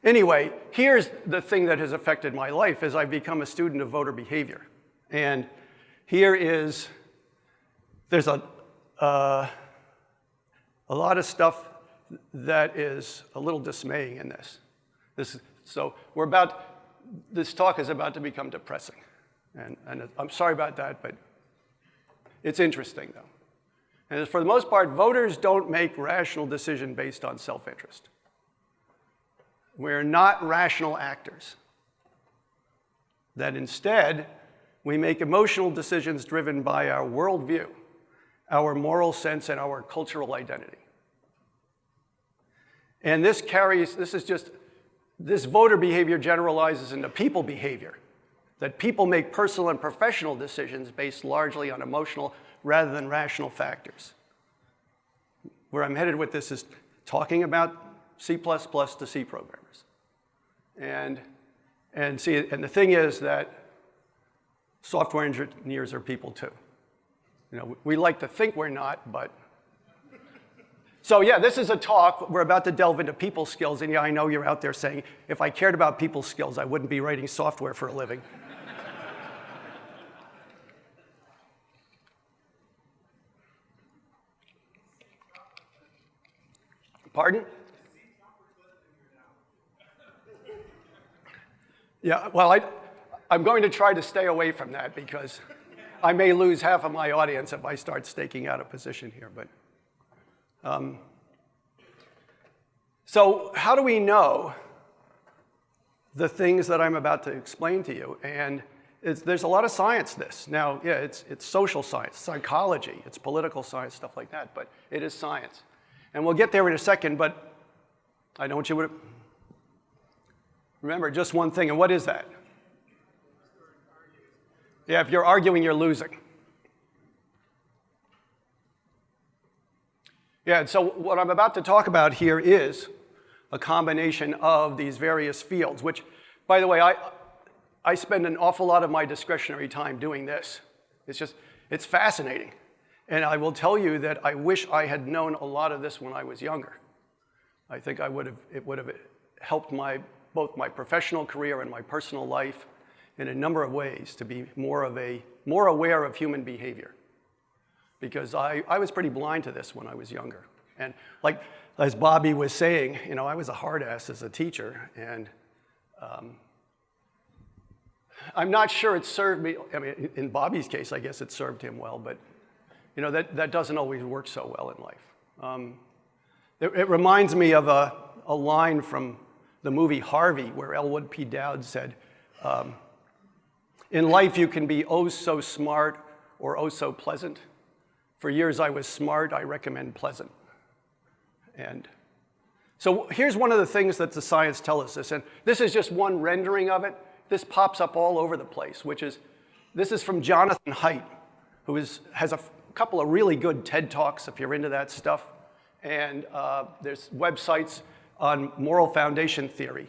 Anyway, here's the thing that has affected my life as I've become a student of voter behavior. And there's a lot of stuff that is a little dismaying in this. So this talk is about to become depressing. And I'm sorry about that, but it's interesting though. And for the most part, voters don't make rational decisions based on self-interest. We're not rational actors. That instead, we make emotional decisions driven by our worldview, our moral sense, and our cultural identity. And this voter behavior generalizes into people behavior, that people make personal and professional decisions based largely on emotional rather than rational factors. Where I'm headed with this is talking about C++ to C programmers. And the thing is that software engineers are people too. You know, we like to think we're not, but. So yeah, this is a talk. We're about to delve into people skills, and yeah, I know you're out there saying, if I cared about people skills, I wouldn't be writing software for a living. Pardon? Yeah, well, I'm going to try to stay away from that because I may lose half of my audience if I start staking out a position here. But so how do we know the things that I'm about to explain to you? And there's a lot of science to this. Now, yeah, it's social science, psychology, it's political science, stuff like that, but it is science. And we'll get there in a second, but I don't want you to remember just one thing, and what is that? Yeah, if you're arguing, you're losing. Yeah, and so what I'm about to talk about here is a combination of these various fields, which, by the way, I spend an awful lot of my discretionary time doing this. It's fascinating. And I will tell you that I wish I had known a lot of this when I was younger. I think it would have helped both my professional career and my personal life in a number of ways to be more aware of human behavior. Because I was pretty blind to this when I was younger. And like, as Bobby was saying, you know, I was a hard ass as a teacher, and I'm not sure it served me. I mean, in Bobby's case, I guess it served him well, but you know, that doesn't always work so well in life. It reminds me of a line from the movie Harvey, where Elwood P. Dowd said, in life you can be oh so smart or oh so pleasant. For years I was smart, I recommend pleasant. And so here's one of the things that the science tells us, and this is just one rendering of it. This pops up all over the place, this is from Jonathan Haidt, who has a couple of really good TED Talks if you're into that stuff. And there's websites on moral foundation theory.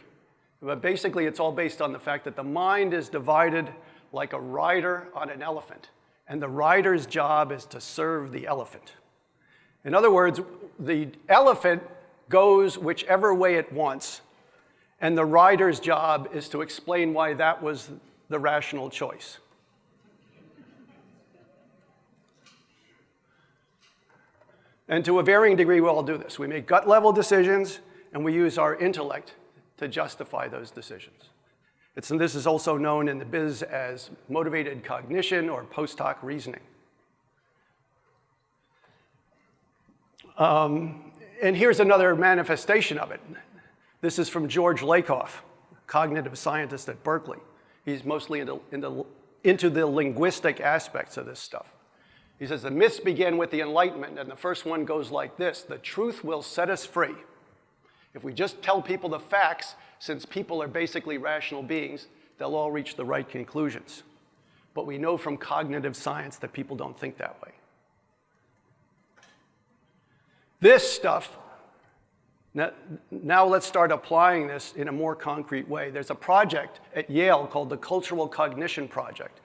But basically, it's all based on the fact that the mind is divided like a rider on an elephant. And the rider's job is to serve the elephant. In other words, the elephant goes whichever way it wants, and the rider's job is to explain why that was the rational choice. And to a varying degree, we all do this. We make gut-level decisions, and we use our intellect to justify those decisions. This is also known in the biz as motivated cognition or post hoc reasoning. And here's another manifestation of it. This is from George Lakoff, cognitive scientist at Berkeley. He's mostly into the linguistic aspects of this stuff. He says, the myths begin with the Enlightenment, and the first one goes like this: the truth will set us free. If we just tell people the facts, since people are basically rational beings, they'll all reach the right conclusions. But we know from cognitive science that people don't think that way. This stuff, now let's start applying this in a more concrete way. There's a project at Yale called the Cultural Cognition Project.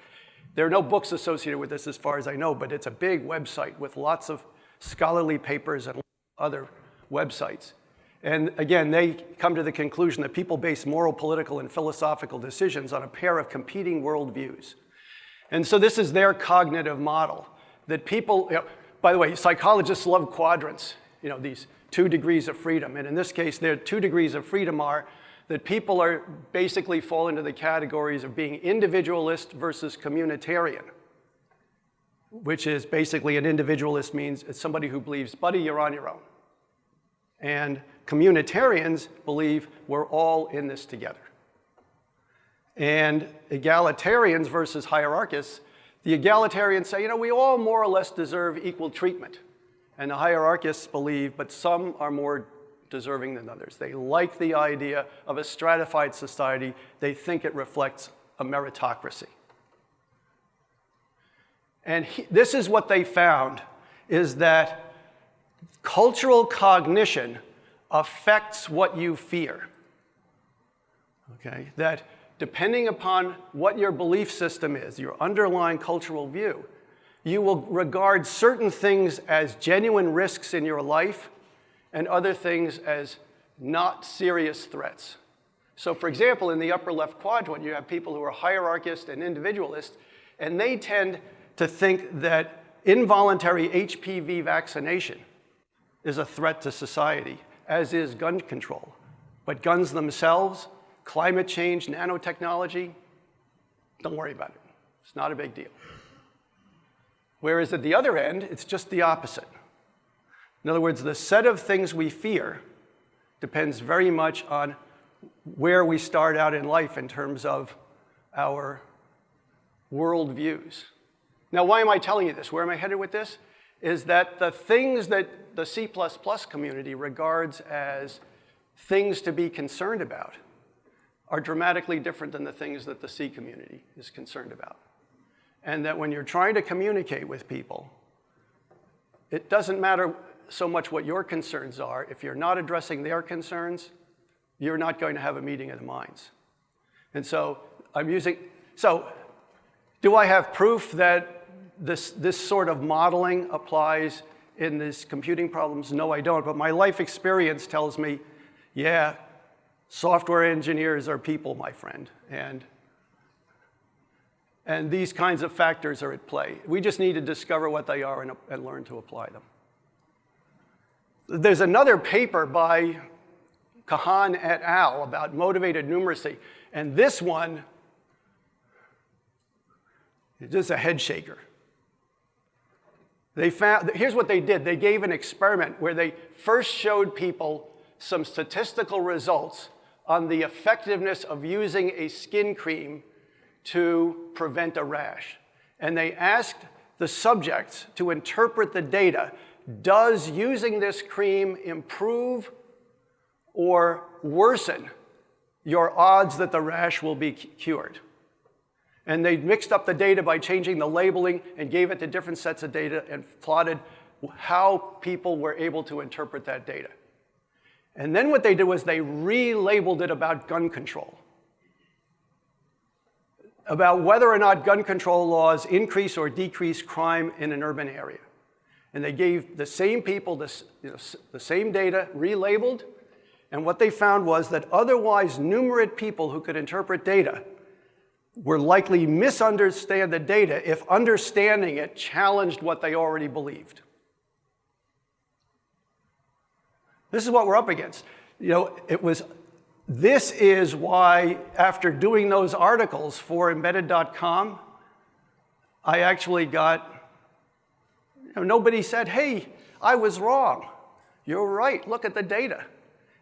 There are no books associated with this as far as I know, but it's a big website with lots of scholarly papers and other websites. And again, they come to the conclusion that people base moral, political, and philosophical decisions on a pair of competing worldviews. And so this is their cognitive model, that people, by the way, psychologists love quadrants, these 2 degrees of freedom. And in this case, their 2 degrees of freedom are that people are basically fall into the categories of being individualist versus communitarian, which is basically an individualist means it's somebody who believes, buddy, you're on your own. And communitarians believe we're all in this together. And egalitarians versus hierarchists, the egalitarians say, we all more or less deserve equal treatment. And the hierarchists believe, but some are more deserving than others. They like the idea of a stratified society. They think it reflects a meritocracy. And this is what they found, is that cultural cognition affects what you fear. Okay? That depending upon what your belief system is, your underlying cultural view, you will regard certain things as genuine risks in your life and other things as not serious threats. So for example, in the upper left quadrant, you have people who are hierarchist and individualist, and they tend to think that involuntary HPV vaccination is a threat to society, as is gun control. But guns themselves, climate change, nanotechnology, don't worry about it. It's not a big deal. Whereas at the other end, it's just the opposite. In other words, the set of things we fear depends very much on where we start out in life in terms of our worldviews. Now, why am I telling you this? Where am I headed with this? Is that the things that the C++ community regards as things to be concerned about are dramatically different than the things that the C community is concerned about. And that when you're trying to communicate with people, it doesn't matter so much what your concerns are. If you're not addressing their concerns, you're not going to have a meeting of the minds. And so do I have proof that this sort of modeling applies in these computing problems? No, I don't. But my life experience tells me, yeah, software engineers are people, my friend. And these kinds of factors are at play. We just need to discover what they are and learn to apply them. There's another paper by Kahan et al. About motivated numeracy. And this one is just a head shaker. Here's what they did. They gave an experiment where they first showed people some statistical results on the effectiveness of using a skin cream to prevent a rash. And they asked the subjects to interpret the data. Does using this cream improve or worsen your odds that the rash will be cured? And they mixed up the data by changing the labeling and gave it to different sets of data and plotted how people were able to interpret that data. And then what they did was they relabeled it about gun control, about whether or not gun control laws increase or decrease crime in an urban area. And they gave the same people the same data relabeled, and what they found was that otherwise numerate people who could interpret data were likely misunderstand the data if understanding it challenged what they already believed. This is what we're up against. This is why, after doing those articles for embedded.com, I actually got, nobody said, hey, I was wrong. You're right, look at the data.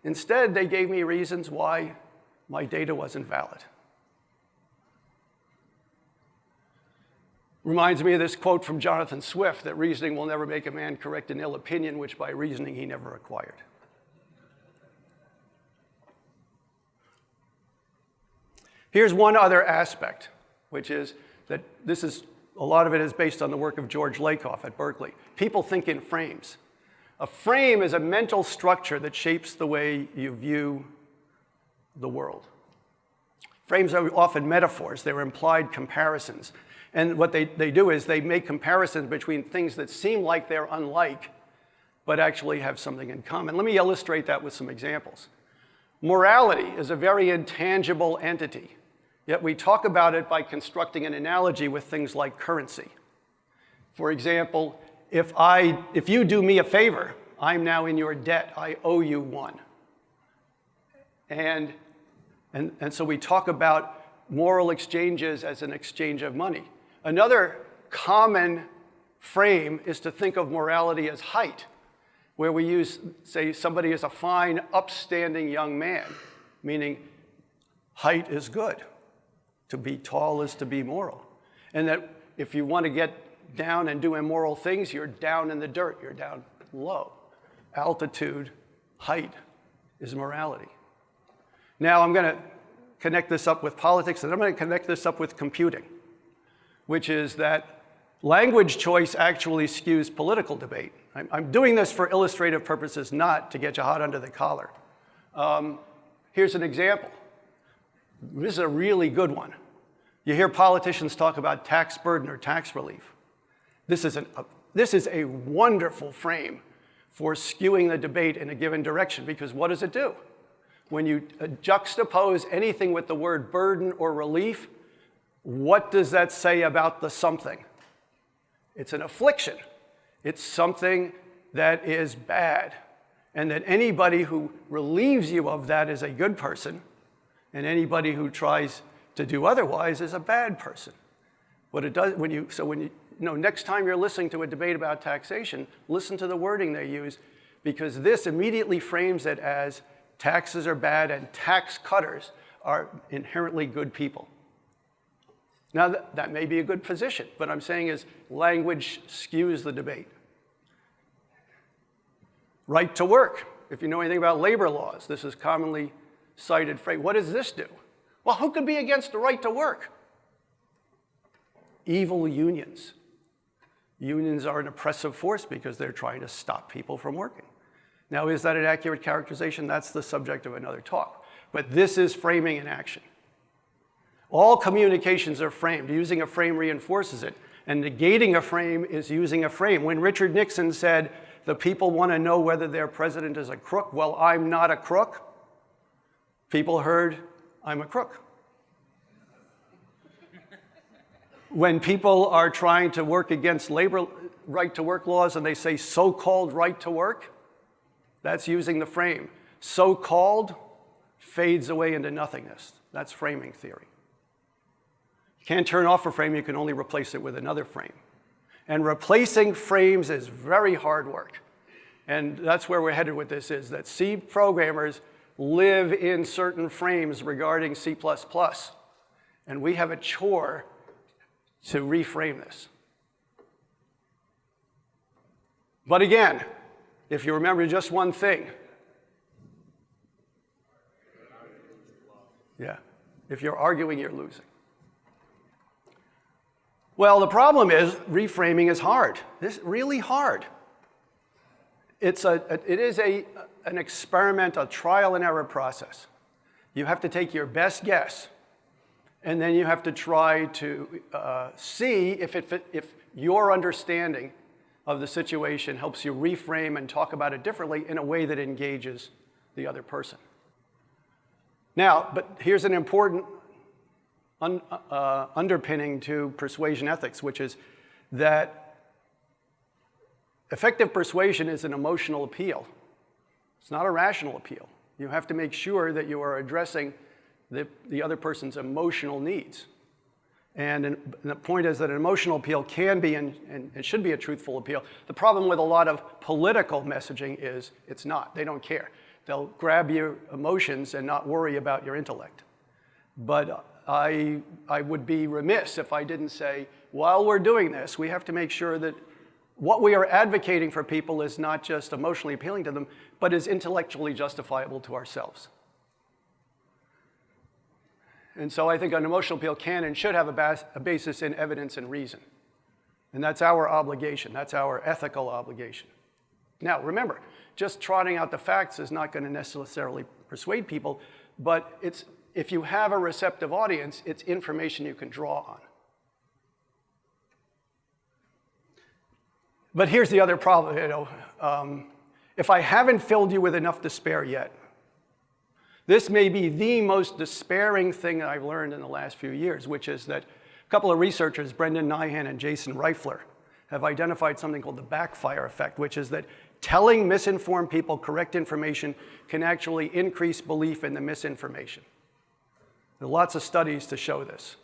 Instead, they gave me reasons why my data wasn't valid. Reminds me of this quote from Jonathan Swift, that reasoning will never make a man correct an ill opinion, which by reasoning he never acquired. Here's one other aspect, which is that a lot of it is based on the work of George Lakoff at Berkeley. People think in frames. A frame is a mental structure that shapes the way you view the world. Frames are often metaphors. They're implied comparisons. And what they do is they make comparisons between things that seem like they're unlike, but actually have something in common. Let me illustrate that with some examples. Morality is a very intangible entity, yet we talk about it by constructing an analogy with things like currency. For example, if you do me a favor, I'm now in your debt. I owe you one. And so we talk about moral exchanges as an exchange of money. Another common frame is to think of morality as height, where we use, say, somebody is a fine, upstanding young man, meaning height is good. To be tall is to be moral. And that if you want to get down and do immoral things, you're down in the dirt, you're down low. Altitude, height is morality. Now I'm going to connect this up with politics, and I'm going to connect this up with computing, which is that language choice actually skews political debate. I'm doing this for illustrative purposes, not to get you hot under the collar. Here's an example. This is a really good one. You hear politicians talk about tax burden or tax relief. This is a wonderful frame for skewing the debate in a given direction, because what does it do? When you juxtapose anything with the word burden or relief, what does that say about the something? It's an affliction. It's something that is bad, and that anybody who relieves you of that is a good person, and anybody who tries to do otherwise is a bad person. What it does, next time you're listening to a debate about taxation, listen to the wording they use, because this immediately frames it as taxes are bad and tax cutters are inherently good people. Now, that may be a good position, but I'm saying is language skews the debate. Right to work. If you know anything about labor laws, this is commonly cited phrase. What does this do? Well, who could be against the right to work? Evil unions. Unions are an oppressive force because they're trying to stop people from working. Now, is that an accurate characterization? That's the subject of another talk. But this is framing in action. All communications are framed. Using a frame reinforces it. And negating a frame is using a frame. When Richard Nixon said, the people want to know whether their president is a crook, well, I'm not a crook, people heard, I'm a crook. When people are trying to work against labor right-to-work laws and they say so-called right to work, that's using the frame. So-called fades away into nothingness. That's framing theory. You can't turn off a frame, you can only replace it with another frame. And replacing frames is very hard work. And that's where we're headed with this, is that C programmers live in certain frames regarding C++. And we have a chore to reframe this. But again, if you remember just one thing, if you're arguing, you're losing. Well, the problem is reframing is hard. It's really hard. It is an experiment, a trial and error process. You have to take your best guess, and then you have to try to see if your understanding of the situation helps you reframe and talk about it differently in a way that engages the other person. Now, but here's an important underpinning to persuasion ethics, which is that effective persuasion is an emotional appeal. It's not a rational appeal. You have to make sure that you are addressing the other person's emotional needs. And the point is that an emotional appeal can be and should be a truthful appeal. The problem with a lot of political messaging is it's not. They don't care. They'll grab your emotions and not worry about your intellect. But I would be remiss if I didn't say, while we're doing this, we have to make sure that what we are advocating for people is not just emotionally appealing to them, but is intellectually justifiable to ourselves. And so I think an emotional appeal can and should have a basis in evidence and reason. And that's our obligation. That's our ethical obligation. Now, remember, just trotting out the facts is not going to necessarily persuade people, but if you have a receptive audience, it's information you can draw on. But here's the other problem, If I haven't filled you with enough despair yet, this may be the most despairing thing that I've learned in the last few years, which is that a couple of researchers, Brendan Nyhan and Jason Reifler, have identified something called the backfire effect, which is that telling misinformed people correct information can actually increase belief in the misinformation. There are lots of studies to show this.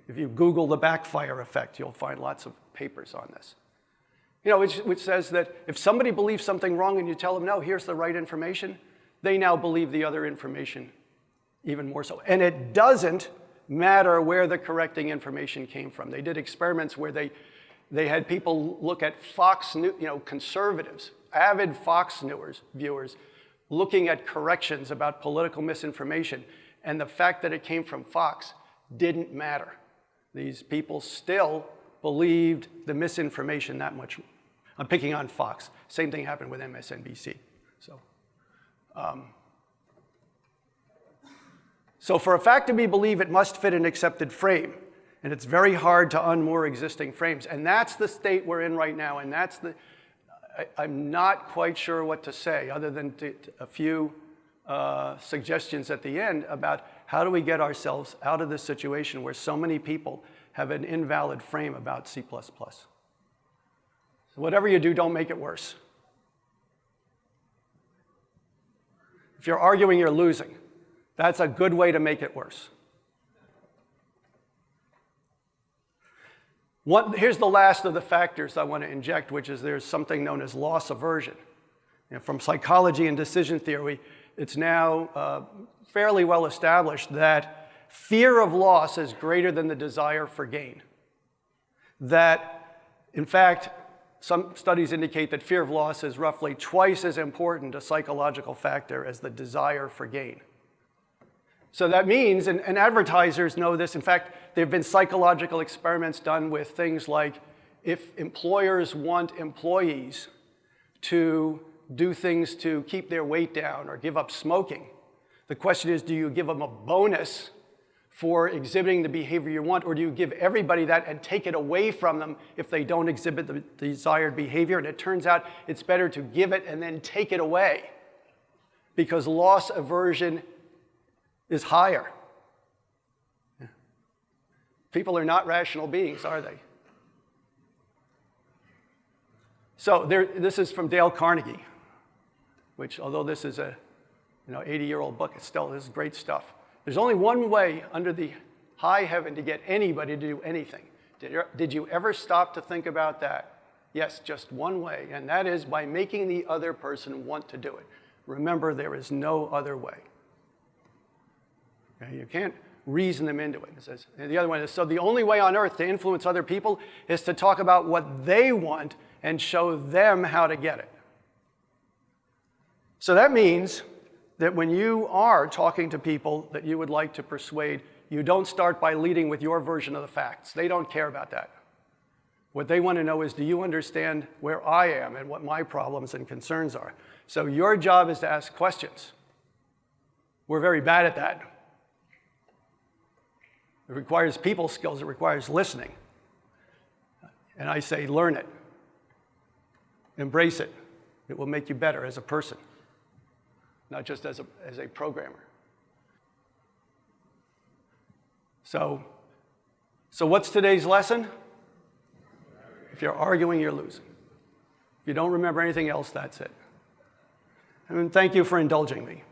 If you Google the backfire effect, you'll find lots of papers on this. You know, which says that if somebody believes something wrong and you tell them, no, here's the right information, they now believe the other information even more so. And it doesn't matter where the correcting information came from. They did experiments where they had people look at Fox News, conservatives, avid Fox viewers, looking at corrections about political misinformation. And the fact that it came from Fox didn't matter. These people still believed the misinformation that much. I'm picking on Fox. Same thing happened with MSNBC. So for a fact to be believed, it must fit an accepted frame. And it's very hard to unmoor existing frames. And that's the state we're in right now. And I'm not quite sure what to say other than a few suggestions at the end about how do we get ourselves out of this situation where so many people have an invalid frame about C++. So whatever you do, don't make it worse. If you're arguing, you're losing. That's a good way to make it worse. Here's the last of the factors I want to inject, which is there's something known as loss aversion. From psychology and decision theory, it's now fairly well established that fear of loss is greater than the desire for gain. That, in fact, some studies indicate that fear of loss is roughly twice as important a psychological factor as the desire for gain. So that means, and advertisers know this, in fact, there have been psychological experiments done with things like if employers want employees to do things to keep their weight down or give up smoking, the question is, do you give them a bonus for exhibiting the behavior you want, or do you give everybody that and take it away from them if they don't exhibit the desired behavior? And it turns out it's better to give it and then take it away because loss aversion is higher. People are not rational beings, are they? So this is from Dale Carnegie, which, although this is a 80-year-old book, this is great stuff. There's only one way under the high heaven to get anybody to do anything. Did you ever stop to think about that? Yes, just one way, and that is by making the other person want to do it. Remember, there is no other way. Okay, you can't reason them into it. It says, and the other one is, so the only way on earth to influence other people is to talk about what they want and show them how to get it. So that means that when you are talking to people that you would like to persuade, you don't start by leading with your version of the facts. They don't care about that. What they want to know is, do you understand where I am and what my problems and concerns are? So your job is to ask questions. We're very bad at that. It requires people skills. It requires listening. And I say, learn it. Embrace it. It will make you better as a person, not just as a programmer. So what's today's lesson? If you're arguing, you're losing. If you don't remember anything else, that's it. And thank you for indulging me.